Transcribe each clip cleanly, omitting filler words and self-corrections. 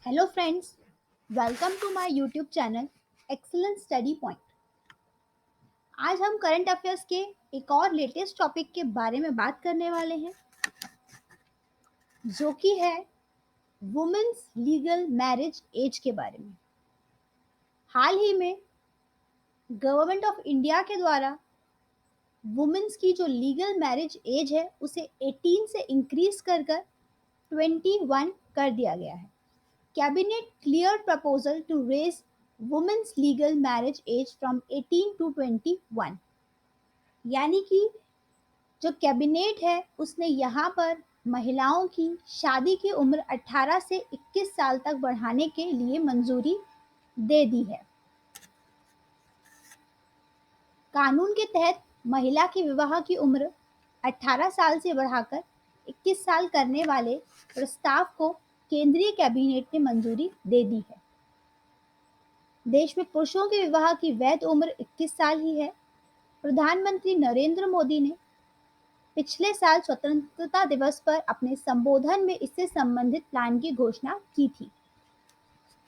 Hello friends, welcome to my YouTube channel excellent study point. आज हम current affairs के एक और लेटेस्ट टॉपिक के बारे में बात करने वाले हैं, जो कि है वुमेन्स लीगल मैरिज एज के बारे में। हाल ही में गवर्नमेंट ऑफ इंडिया के द्वारा वुमेन्स की जो लीगल मैरिज एज है उसे 18 से इंक्रीज कर 21 कर दिया गया है। Cabinet cleared proposal to raise women's legal marriage age from 18 to 21। यानी कि जो कैबिनेट है उसने यहाँ पर महिलाओं की शादी की उम्र 18 से 21 साल तक बढ़ाने के लिए मंजूरी दे दी है। कानून के तहत महिला की विवाह की उम्र 18 साल से बढ़ाकर 21 साल करने वाले प्रस्ताव को केंद्रीय कैबिनेट ने मंजूरी दे दी है। देश में पुरुषों के विवाह की वैध उम्र 21 साल ही है। प्रधानमंत्री नरेंद्र मोदी ने पिछले साल स्वतंत्रता दिवस पर अपने संबोधन में इससे संबंधित प्लान की घोषणा की थी।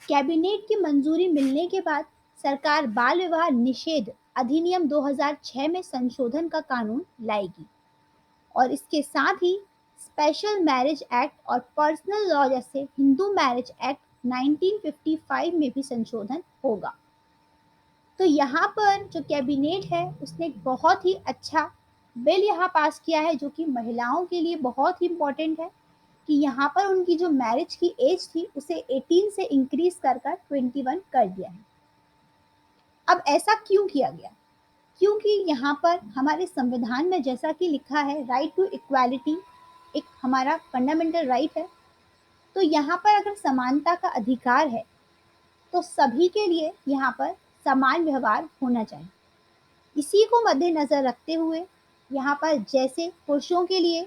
कैबिनेट की मंजूरी मिलने के बाद सरकार बाल विवाह निषेध अधिनियम 2006 में संशोधन का कानून लाएगी और इसके साथ ही स्पेशल मैरिज एक्ट और पर्सनल लॉ जैसे हिंदू मैरिज एक्ट 1955 में भी संशोधन होगा। तो यहाँ पर जो कैबिनेट है उसने एक बहुत ही अच्छा बिल यहाँ पास किया है, जो कि महिलाओं के लिए बहुत ही इम्पोर्टेंट है कि यहाँ पर उनकी जो मैरिज की एज थी उसे 18 से इंक्रीज कर 21 कर दिया है। अब ऐसा क्यों किया गया? क्योंकि यहाँ पर हमारे संविधान में जैसा कि लिखा है, राइट टू इक्वालिटी एक हमारा फंडामेंटल राइट है। तो यहाँ पर अगर समानता का अधिकार है तो सभी के लिए यहाँ पर समान व्यवहार होना चाहिए। इसी को मद्देनजर रखते हुए यहाँ पर जैसे पुरुषों के लिए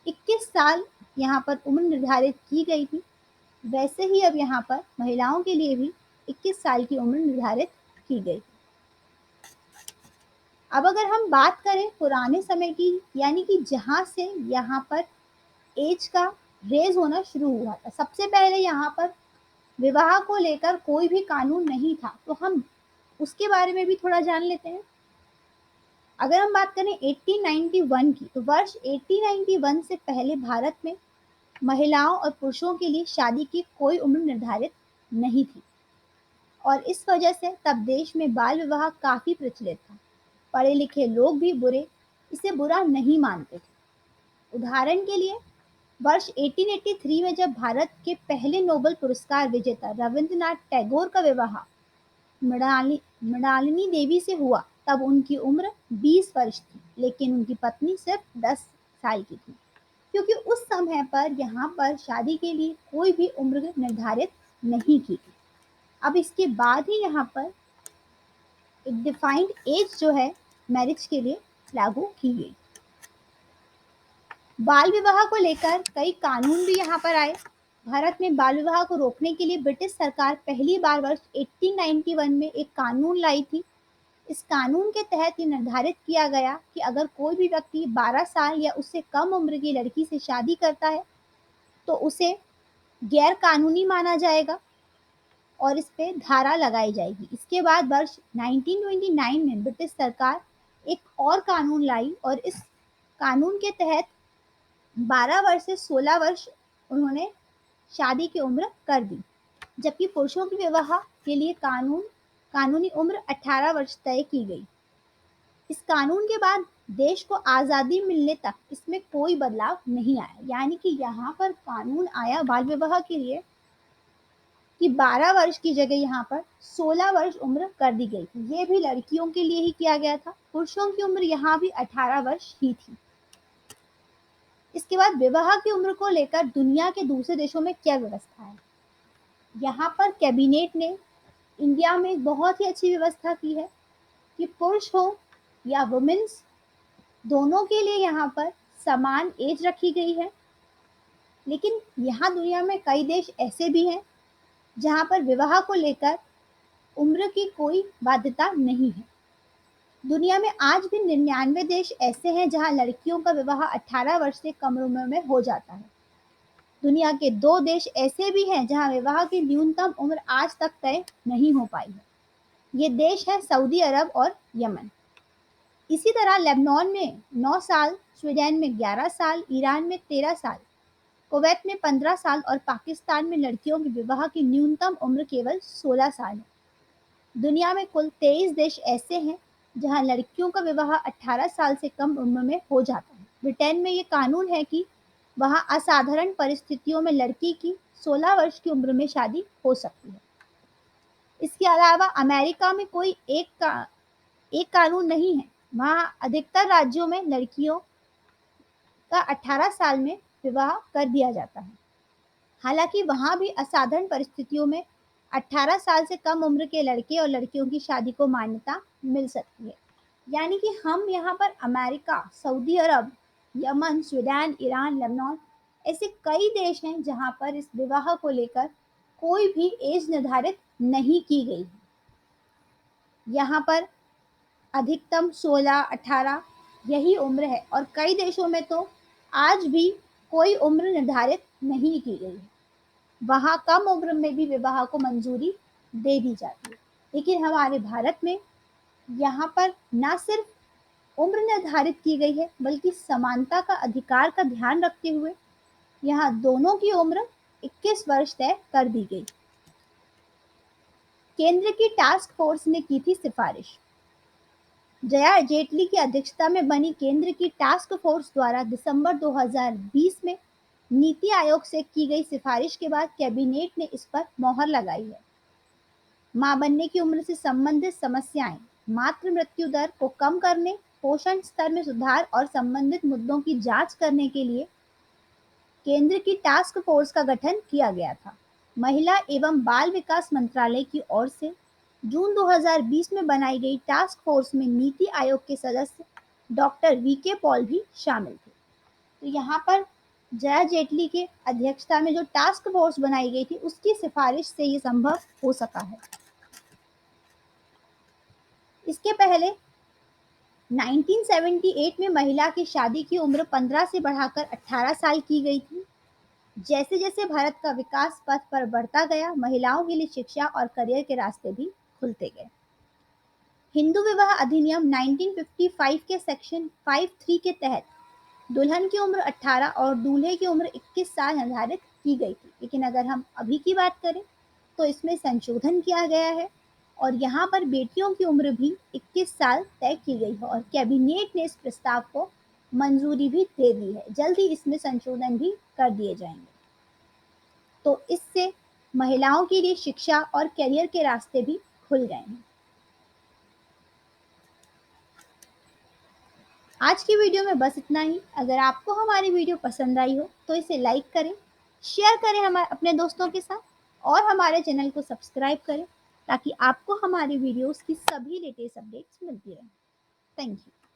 21 साल यहाँ पर उम्र निर्धारित की गई थी, वैसे ही अब यहाँ पर महिलाओं के लिए भी 21 साल की उम्र निर्धारित की गई। अब अगर हम बात करें पुराने समय की, यानी कि जहाँ से यहाँ पर एज का रेज होना शुरू हुआ था, सबसे पहले यहाँ पर विवाह को लेकर कोई भी कानून नहीं था, तो हम उसके बारे में भी थोड़ा जान लेते हैं। अगर हम बात करें 1891 की, तो वर्ष 1891 से पहले भारत में महिलाओं और पुरुषों के लिए शादी की कोई उम्र निर्धारित नहीं थी और इस वजह से तब देश में बाल विवाह काफी प्रचलित था। पढ़े लिखे लोग भी इसे बुरा नहीं मानते थे। उदाहरण के लिए वर्ष 1883 में जब भारत के पहले नोबेल पुरस्कार विजेता रविंद्रनाथ टैगोर का विवाह मृणालिनी देवी से हुआ, तब उनकी उम्र 20 वर्ष थी, लेकिन उनकी पत्नी सिर्फ 10 साल की थी, क्योंकि उस समय पर यहाँ पर शादी के लिए कोई भी उम्र निर्धारित नहीं की थी। अब इसके बाद ही यहाँ पर एक डिफाइंड एज जो है मैरिज के लिए लागू की गई। बाल विवाह को लेकर कई कानून भी यहाँ पर आए। भारत में बाल विवाह को रोकने के लिए ब्रिटिश सरकार पहली बार वर्ष 1891 में एक कानून लाई थी। इस कानून के तहत ये निर्धारित किया गया कि अगर कोई भी व्यक्ति 12 साल या उससे कम उम्र की लड़की से शादी करता है तो उसे गैर कानूनी माना जाएगा और इस पे धारा लगाई जाएगी। इसके बाद वर्ष 1929 में ब्रिटिश सरकार एक और कानून लाई और इस कानून के तहत 12 वर्ष से 16 वर्ष उन्होंने शादी की उम्र कर दी, जबकि पुरुषों के विवाह के लिए कानूनी उम्र 18 वर्ष तय की गई। इस कानून के बाद देश को आज़ादी मिलने तक इसमें कोई बदलाव नहीं आया, यानी कि यहाँ पर कानून आया बाल विवाह के लिए कि 12 वर्ष की जगह यहाँ पर 16 वर्ष उम्र कर दी गई थी। ये भी लड़कियों के लिए ही किया गया था। पुरुषों की उम्र यहाँ भी 18 वर्ष ही थी। इसके बाद विवाह की उम्र को लेकर दुनिया के दूसरे देशों में क्या व्यवस्था है? यहाँ पर कैबिनेट ने इंडिया में बहुत ही अच्छी व्यवस्था की है कि पुरुष हो या वुमेन्स, दोनों के लिए यहाँ पर समान एज रखी गई है। लेकिन यहाँ दुनिया में कई देश ऐसे भी हैं जहाँ पर विवाह को लेकर उम्र की कोई बाध्यता नहीं है। दुनिया में आज भी 99 देश ऐसे हैं जहाँ लड़कियों का विवाह 18 वर्ष से कम उम्र में हो जाता है। दुनिया के 2 देश ऐसे भी हैं जहां विवाह की न्यूनतम उम्र आज तक तय नहीं हो पाई है। ये देश है सऊदी अरब और यमन। इसी तरह लेबनान में 9 साल, स्वीडन में 11 साल, ईरान में 13 साल, कुवैत में 15 साल और पाकिस्तान में लड़कियों की विवाह की न्यूनतम उम्र केवल 16 साल है। दुनिया में कुल 23 देश ऐसे हैं जहां लड़कियों का विवाह 18 साल से कम उम्र में हो जाता है। ब्रिटेन में ये कानून है कि वहां असाधारण परिस्थितियों में लड़की की 16 वर्ष की उम्र में शादी हो सकती है। इसके अलावा अमेरिका में कोई एक कानून नहीं है। वहां अधिकतर राज्यों में लड़कियों का 18 साल में विवाह कर दिया जाता है। हालांकि वहां भी असाधारण परिस्थितियों में 18 साल से कम उम्र के लड़के और लड़कियों की शादी को मान्यता मिल सकती है। यानी कि हम यहाँ पर अमेरिका, सऊदी अरब, यमन, स्वीडन, ईरान, लेबनान ऐसे कई देश हैं जहाँ पर इस विवाह को लेकर कोई भी एज निर्धारित नहीं की गई है। यहाँ पर अधिकतम 16, 18 यही उम्र है और कई देशों में तो आज भी कोई उम्र निर्धारित नहीं की गई है। वहाँ कम उम्र में भी विवाह को मंजूरी दे दी जाती है। लेकिन हमारे भारत में यहाँ पर ना सिर्फ उम्र निर्धारित की गई है बल्कि समानता का अधिकार का ध्यान रखते हुए यहाँ दोनों की उम्र 21 वर्ष तय कर दी गई। केंद्र की टास्क फोर्स ने की थी सिफारिश। जया जेटली की अध्यक्षता में बनी केंद्र की टास्क फोर्स द्वारा दिसंबर 2020 में नीति आयोग से की गई सिफारिश के बाद कैबिनेट ने इस पर मोहर लगाई है। मां बनने की उम्र से संबंधित समस्याएं, मातृ मृत्यु दर को कम करने, पोषण स्तर में सुधार और संबंधित मुद्दों की जांच करने के लिए केंद्र की टास्क फोर्स का गठन किया गया था। महिला एवं बाल विकास मंत्रालय की ओर से जून 2020 में बनाई गई टास्क फोर्स में नीति आयोग के सदस्य डॉक्टर वीके पॉल भी शामिल थे। तो यहाँ पर जया जेटली के अध्यक्षता में जो टास्क फोर्स बनाई गई थी उसकी सिफारिश से ये संभव हो सका है। इसके पहले 1978 में महिला की शादी की उम्र 15 से बढ़ाकर 18 साल की गई थी। जैसे जैसे भारत का विकास पथ पर बढ़ता गया, महिलाओं के लिए शिक्षा और करियर के रास्ते भी खुलते गए। हिंदू विवाह अधिनियम 1955 के सेक्शन 53 के तहत दुल्हन की उम्र 18 और दूल्हे की उम्र 21 साल निर्धारित की गई थी। लेकिन अगर हम अभी की बात करें तो इसमें संशोधन किया गया है और यहाँ पर बेटियों की उम्र भी 21 साल तय की गई है और कैबिनेट ने इस प्रस्ताव को मंजूरी भी दे दी है। जल्द ही इसमें संशोधन भी कर दिए जाएंगे। तो इससे महिलाओं के लिए शिक्षा और करियर के रास्ते भी खुल गए हैं। आज की वीडियो में बस इतना ही। अगर आपको हमारी वीडियो पसंद आई हो तो इसे लाइक करें, शेयर करें हमारे अपने दोस्तों के साथ और हमारे चैनल को सब्सक्राइब करें ताकि आपको हमारी वीडियोस की सभी लेटेस्ट अपडेट्स मिलती रहें। Thank you.